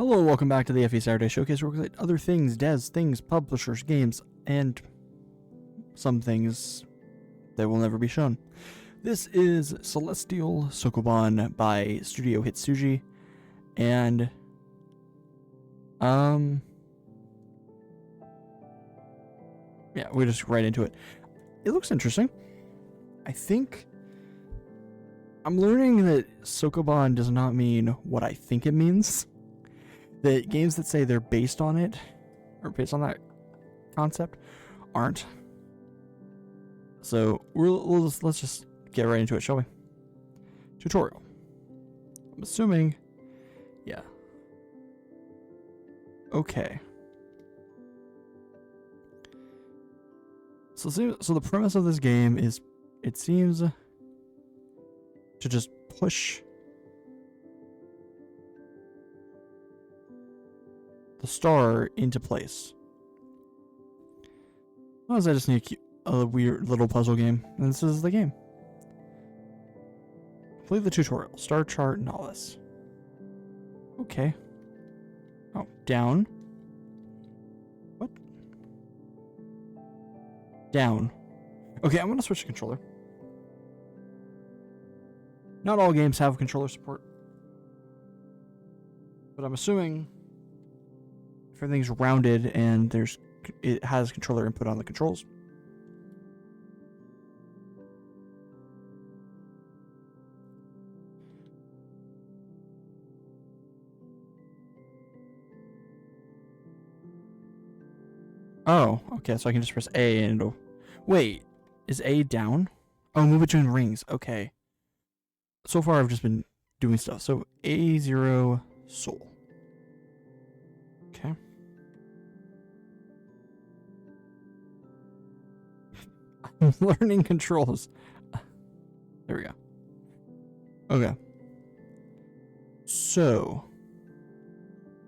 Hello, welcome back to the FE Saturday Showcase, where we look at other things, devs, things, publishers, games, and some things that will never be shown. This is Celestial Sokoban by Studio Hitsuji, and yeah, we're just right into it. It looks interesting. I think I'm learning that Sokoban does not mean what I think it means. The games that say they're based on it, or based on that concept, aren't. So let's just get right into it, shall we? Tutorial. I'm assuming, yeah. Okay. So the premise of this game is, it seems to just push the star into place. Otherwise, I just need a weird little puzzle game, and this is the game. Complete the tutorial. Star chart and all this. Okay. Oh, down. What? Down. Okay, I'm gonna switch to controller. Not all games have controller support, but I'm assuming if everything's rounded and it has controller input on the controls. Oh, okay, so I can just press A and it'll... Wait, is A down? Oh, move between rings. Okay. So far I've just been doing stuff. So A0 soul. Okay. I'm learning controls. There we go. Okay. So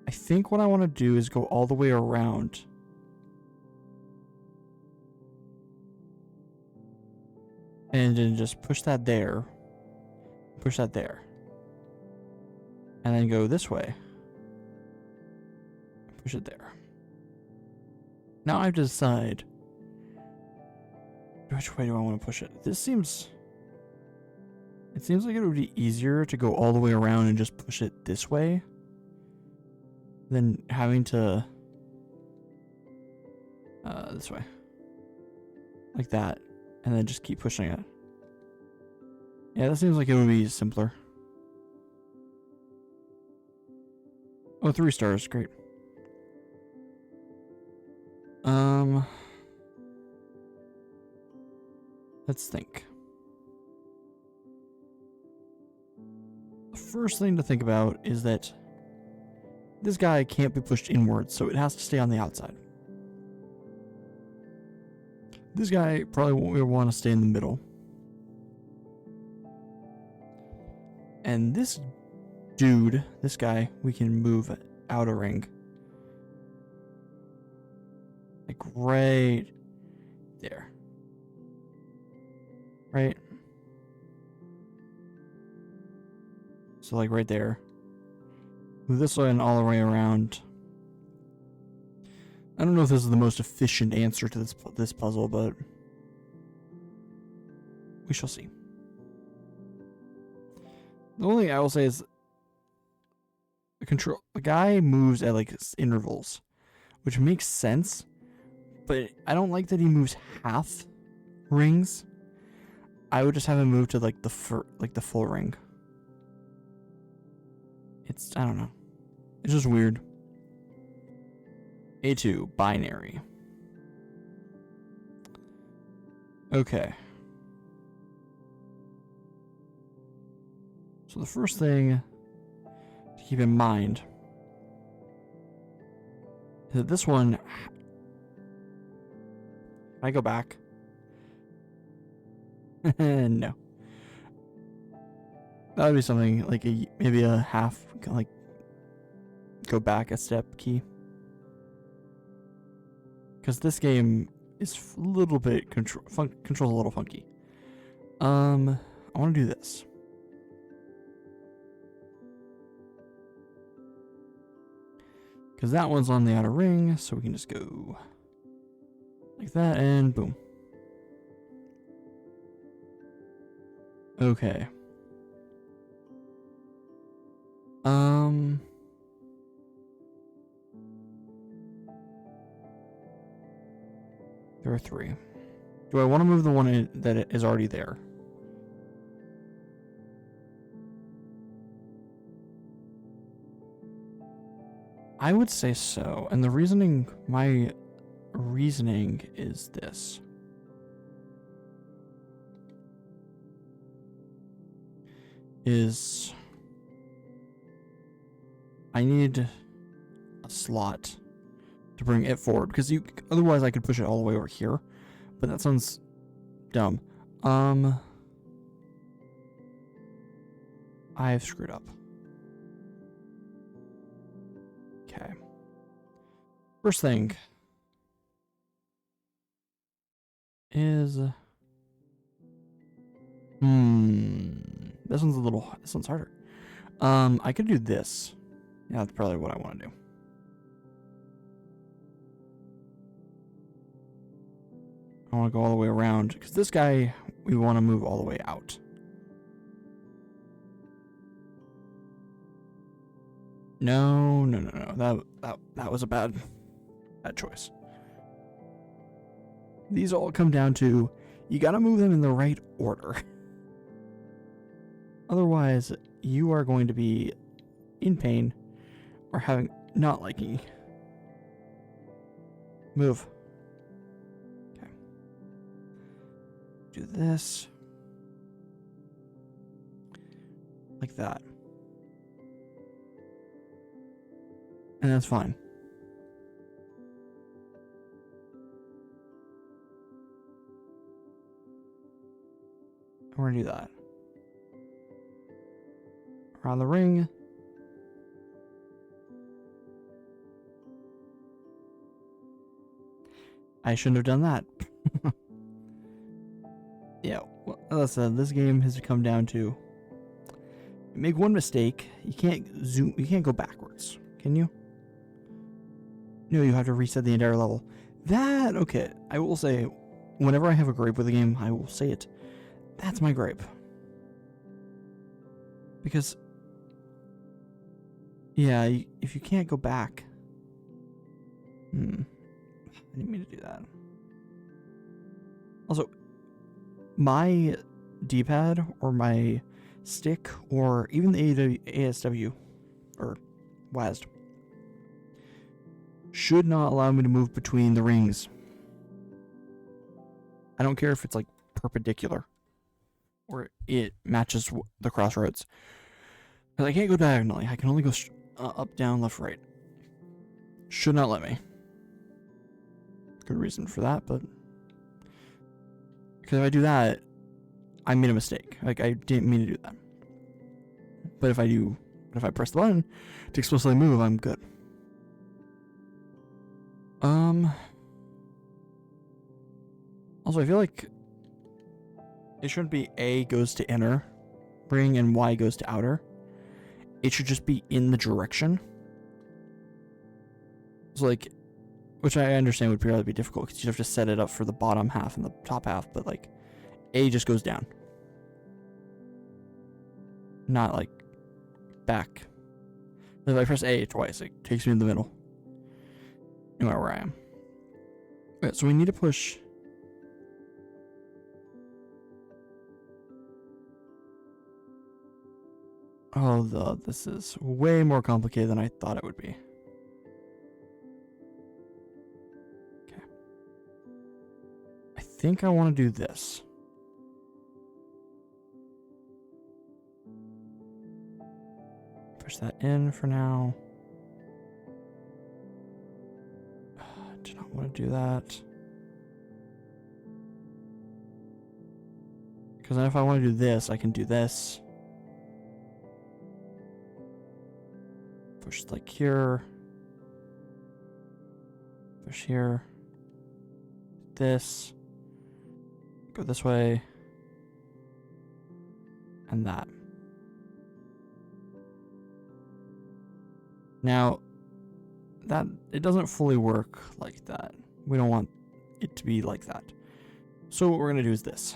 I think what I want to do is go all the way around. And then just push that there. Push that there. And then go this way. Push it there. Now I have to decide which way do I want to push it. It seems like it would be easier to go all the way around and just push it this way than having to this way. Like that. And then just keep pushing it. Yeah, that seems like it would be simpler. Oh, 3 stars, great. Let's think. The first thing to think about is that this guy can't be pushed inwards, so it has to stay on the outside. This guy probably won't want to stay in the middle. And this dude, this guy, we can move out a ring. Like right there. Right? So like right there. Move this way and all the way around. I don't know if this is the most efficient answer to this puzzle, but we shall see. The only thing I will say is the guy moves at like intervals, which makes sense, but I don't like that he moves half rings. I would just have him move to like the full ring. I don't know. It's just weird. A2, binary. Okay. So the first thing to keep in mind is that this one... Can I go back? No. That would be something like maybe a half, like go back a step key. Because this game is a little bit controls a little funky. I want to do this. Because that one's on the outer ring, so we can just go like that and boom. Okay. There are 3. Do I want to move the one that is already there? I would say so, and my reasoning is this. I need a slot to bring it forward, because otherwise I could push it all the way over here, but that sounds dumb. I've screwed up. Okay. First thing is this one's harder. I could do this. Yeah, that's probably what I want to do. I want to go all the way around, because this guy, we want to move all the way out. No. That was a bad choice. These all come down to, you gotta move them in the right order. Otherwise, you are going to be in pain or not liking. Move. Okay. Do this. Like that. And that's fine. We're gonna do that. Around the ring. I shouldn't have done that. Yeah, well, as I said, this game has come down to, you make one mistake, you can't go backwards, can you? No, you have to reset the entire level. Okay, I will say, whenever I have a gripe with a game, I will say it. That's my gripe. Because, yeah, if you can't go back. I didn't mean to do that. Also, my D-pad or my stick or even the ASW or WASD should not allow me to move between the rings. I don't care if it's like perpendicular or it matches the crossroads. Because I can't go diagonally. I can only go up, down, left, right. Should not let me. Good reason for that, but because if I do that, I made a mistake. Like, I didn't mean to do that. But if I press the button to explicitly move, I'm good. Also, I feel like it shouldn't be A goes to inner ring and Y goes to outer. It should just be in the direction. So, like, which I understand would probably be difficult because you'd have to set it up for the bottom half and the top half, but like, A just goes down. Not like back. If I press A twice, it takes me in the middle. No matter where I am. Okay, so we need to push. Oh, this is way more complicated than I thought it would be. Okay. I think I want to do this. Push that in for now. Do not want to do that. Because then if I want to do this, I can do this. Push like here. Push here. This. Go this way. And that. Now, that it doesn't fully work like that. We don't want it to be like that. So what we're gonna do is this.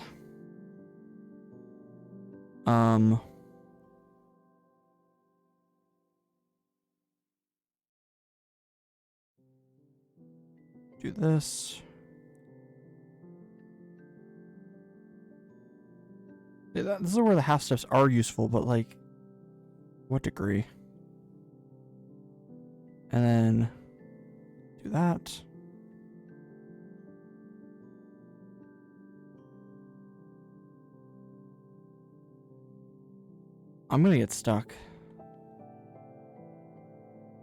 Do this. Yeah, this is where the half steps are useful, but like, what degree? And then do that. I'm gonna get stuck.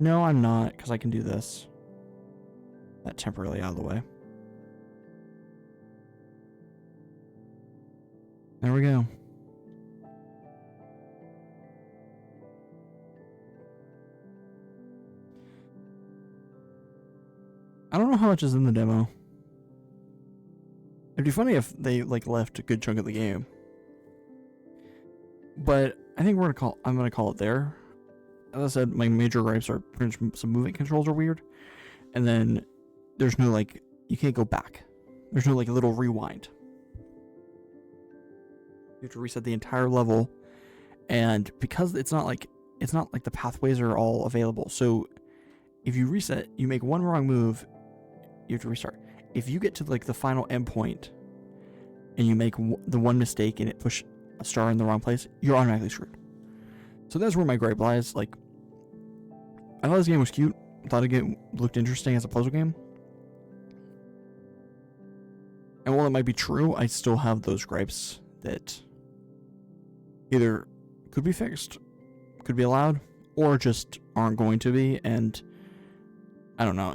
No, I'm not, because I can do this. That temporarily out of the way. There we go. I don't know how much is in the demo. It'd be funny if they like left a good chunk of the game. But I think I'm gonna call it there. As I said, my major gripes are some movement controls are weird. And then there's no like, you can't go back. There's no like little rewind. You have to reset the entire level. And because it's not like the pathways are all available. So if you reset, you make one wrong move, you have to restart. If you get to like the final endpoint and you make the one mistake and it push a star in the wrong place, you're automatically screwed. So that's where my gripe lies. Like, I thought this game was cute. I thought it looked interesting as a puzzle game. And while it might be true, I still have those gripes that either could be fixed, could be allowed, or just aren't going to be. And I don't know.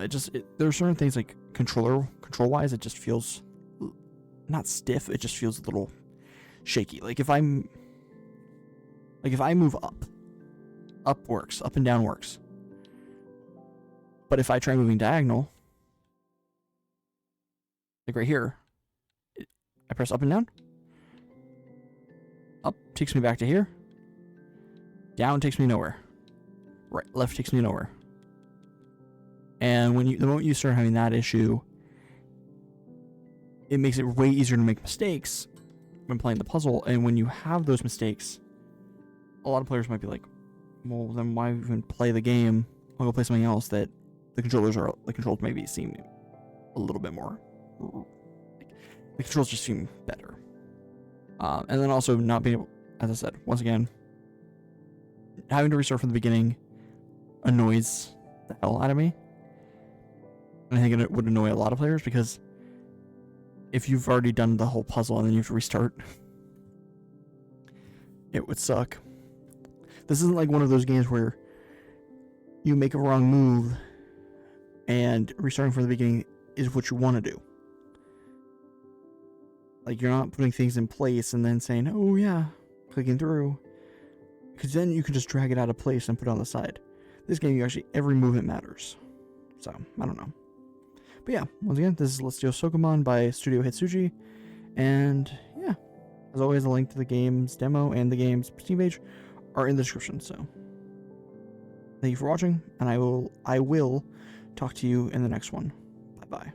There are certain things like control-wise, it just feels not stiff. It just feels a little shaky. Like if I move up works, up and down works. But if I try moving diagonal, like right here, I press up and down. Up takes me back to here. Down takes me nowhere. Right, left takes me nowhere. And the moment you start having that issue, it makes it way easier to make mistakes when playing the puzzle. And when you have those mistakes, a lot of players might be like, well, then why even play the game? I'll go play something else that the controls maybe seem a little bit more. The controls just seem better. And then also not being able, as I said, once again, having to restart from the beginning annoys the hell out of me. And I think it would annoy a lot of players because if you've already done the whole puzzle and then you have to restart, it would suck. This isn't like one of those games where you make a wrong move and restarting from the beginning is what you want to do. Like, you're not putting things in place and then saying, oh yeah, clicking through. Because then you can just drag it out of place and put it on the side. This game, every movement matters. So, I don't know. But yeah, once again, this is Let's Do Sokoban by Studio Hitsuji. And yeah, as always, a link to the game's demo and the game's Steam page are in the description. So, thank you for watching, and I will talk to you in the next one. Bye-bye.